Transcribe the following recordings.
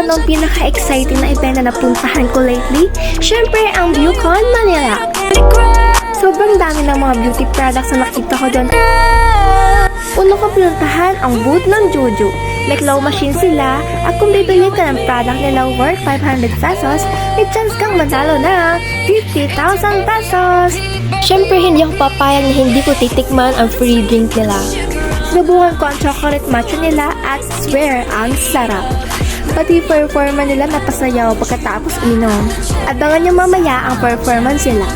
anong pinaka-exciting na event na napuntahan ko lately? Syempre, ang BeauCon Manila. Sobrang dami ng mga beauty products na nakita ko doon. Una ko pinuntahan ang booth ng Juju. May claw machine sila at kung bibili ka ng product nila worth 500 pesos, may chance kang manalo na 50,000 pesos. Syempre, hindi ako papayag na hindi ko titikman ang free drink nila. Subukan ko ang chocolate matcha nila at swear, ang sarap. Pati performer nila napasayaw pagkatapos uminom. Abangan nyo mamaya ang performance nila.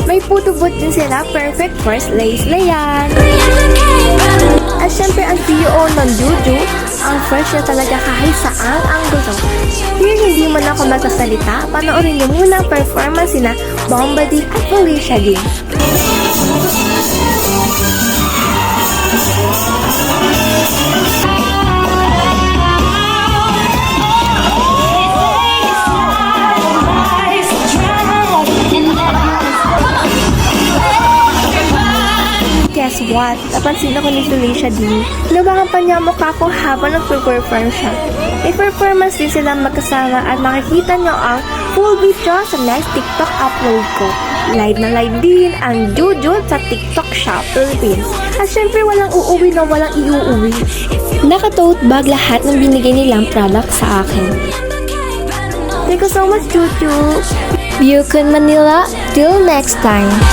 May photo booth din sila, perfect for slay-slayan. At syempre ang CEO ng Juju, ang fresh na talaga kahit saan ang gusto. Here hindi mo na ako magsasalita, panoorin niyo muna ang performance nila Bomba D at Felicia D. Guess what? Napansin ako ni Felicia D. Nabangan pa niya mukha ko habang nag-perform siya. May performance din sila magkasama at makikita niyo ang full video sa next TikTok upload ko. Live na live din ang Juju sa TikTok Shop Philippines. At syempre walang uuwi na walang iuuwi. Naka-tote bag lahat ng binigay nilang product sa akin. Thank you so much, Juju! BeauCon Manila, till next time!